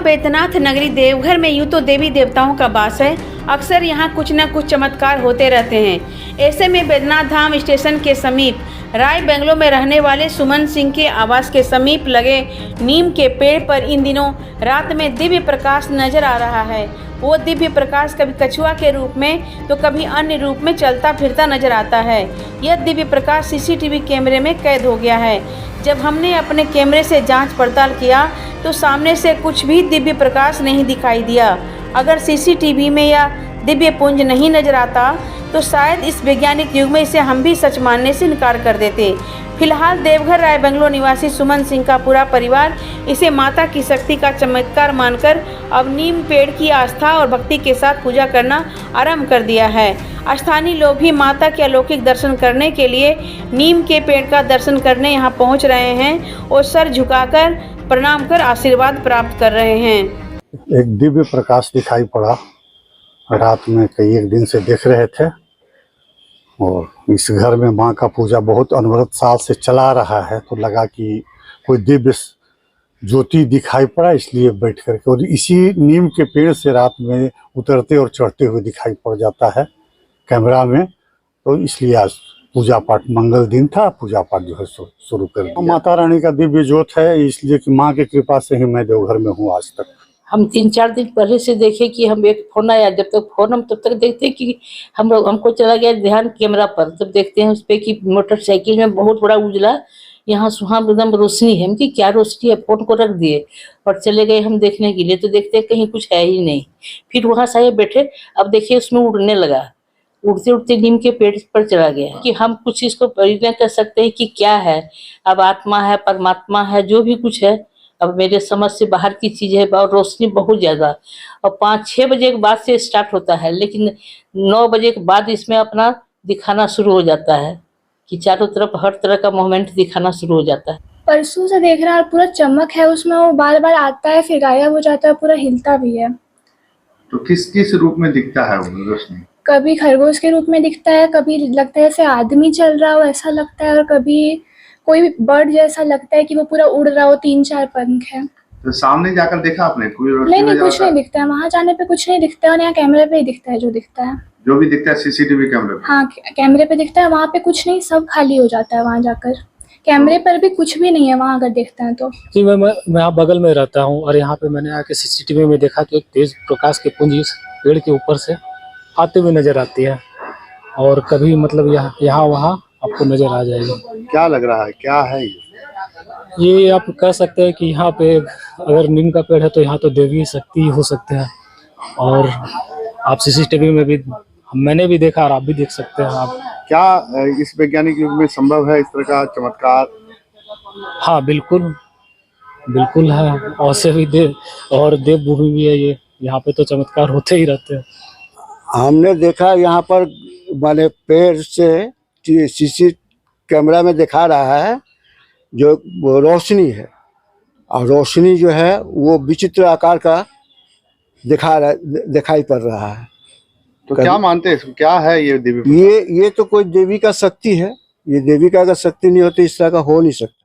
बैद्यनाथ नगरी देवघर में यूं तो देवी देवताओं का वास है। अक्सर यहाँ कुछ न कुछ चमत्कार होते रहते हैं। ऐसे में बैद्यनाथ धाम स्टेशन के समीप राय बंगलो में रहने वाले सुमन सिंह के आवास के समीप लगे नीम के पेड़ पर इन दिनों रात में दिव्य प्रकाश नजर आ रहा है। वो दिव्य प्रकाश कभी कछुआ के रूप में तो कभी अन्य रूप में चलता फिरता नजर आता है। यह दिव्य प्रकाश सीसीटीवी कैमरे में कैद हो गया है। जब हमने अपने कैमरे से जांच पड़ताल किया तो सामने से कुछ भी दिव्य प्रकाश नहीं दिखाई दिया। अगर सीसीटीवी में यह दिव्य पुंज नहीं नजर आता तो शायद इस वैज्ञानिक युग में इसे हम भी सच मानने से इनकार कर देते। फिलहाल देवघर राय बंगलो निवासी सुमन सिंह का पूरा परिवार इसे माता की शक्ति का चमत्कार मानकर अब नीम पेड़ की आस्था और भक्ति के साथ पूजा करना आरंभ कर दिया है। स्थानीय लोग भी माता के अलौकिक दर्शन करने के लिए नीम के पेड़ का दर्शन करने यहाँ पहुँच रहे हैं और सर झुकाकर प्रणाम कर आशीर्वाद प्राप्त कर रहे हैं। एक दिव्य प्रकाश दिखाई पड़ा, रात में कई एक दिन से देख रहे थे और इस घर में माँ का पूजा बहुत अनवरत साल से चला रहा है, तो लगा कि कोई दिव्य ज्योति दिखाई पड़ा, इसलिए बैठ करके और इसी नीम के पेड़ से रात में उतरते और चढ़ते हुए दिखाई पड़ जाता है कैमरा में। तो इसलिए आज पूजा पाठ, मंगल दिन था, पूजा पाठ जो है शुरू कर दिया। माता रानी का दिव्य ज्योत है, इसलिए कि माँ की कृपा से ही मैं देवघर में हूँ आज तक। हम 3-4 दिन पहले से देखे कि हम एक फोन आया, जब तक फोन हम तब तक देखते कि हमको चला गया ध्यान कैमरा पर, तब देखते हैं उस पे कि मोटरसाइकिल में बहुत बड़ा उजला यहाँ सुहा एकदम रोशनी है। हम कि क्या रोशनी है, फोन को रख दिए और चले गए हम देखने के लिए, तो देखते कहीं कुछ है ही नहीं। फिर वहाँ से बैठे, अब देखिए उसमें उड़ने लगा, उड़ते उड़ते नीम के पेड़ पर चला गया। कि हम कुछ इसको परिचय कर सकते हैं कि क्या है, अब आत्मा है, परमात्मा है, जो भी कुछ है अब मेरे समझ से बाहर की चीज है। और रोशनी बहुत ज्यादा, और 5-6 बजे के बाद से स्टार्ट होता है, लेकिन 9 बजे के बाद इसमें अपना दिखाना शुरू हो जाता है कि चारों तरफ हर तरह का मूवमेंट दिखाना शुरू हो जाता है। परसों से देख रहा है, पूरा चमक है उसमें, वो बार बार आता है फिर गायब हो जाता है, पूरा हिलता भी है। तो किस किस रूप में दिखता है वो रोशनी? कभी खरगोश के रूप में दिखता है, कभी लगता है जैसे आदमी चल रहा हो ऐसा लगता है, और कभी कोई बर्ड जैसा लगता है कि वो पूरा उड़ रहा हो, 3-4 पंख है। तो सामने जाकर देखा आपने कोई रोशनी? नहीं, कुछ नहीं दिखता है, वहाँ जाने पे कुछ नहीं दिखता है, और यहाँ कैमरे पे ही दिखता है जो दिखता है। जो भी दिखता है सीसीटीवी कैमरे पे? हाँ, कैमरे पे दिखता है, वहाँ पे कुछ नहीं, सब खाली हो जाता है वहाँ जाकर। कैमरे पर भी कुछ भी नहीं है वहाँ अगर देखते हैं तो। जी, मैं यहाँ बगल में रहता हूँ और यहाँ पे मैंने आके सीसीटीवी में देखा कि एक तेज प्रकाश की पुंज इस पेड़ के ऊपर से आते हुए नजर आती है, और कभी मतलब यहाँ वहाँ आपको नजर आ जाएगी। क्या लग रहा है, क्या है ये आप कह सकते हैं कि यहाँ पे अगर नीम का पेड़ है तो यहाँ तो देवी शक्ति हो सकते हैं, और आप सीसीटीवी में भी, मैंने भी देखा और आप भी देख सकते हैं। आप क्या इस वैज्ञानिक युग में संभव है इस तरह का चमत्कार? हाँ, बिल्कुल है, और से भी देवभूमि भी है ये, यहाँ पे तो चमत्कार होते ही रहते हैं। हमने देखा यहाँ पर माने पेड़ से सीसी कैमरा में दिखा रहा है जो रोशनी है, और रोशनी जो है वो विचित्र आकार का दिखाई पड़ रहा है। तो क्या मानते हैं, क्या है ये देवी? ये तो कोई देवी का शक्ति है, ये देवी का अगर शक्ति नहीं होती इस तरह का हो नहीं सकता।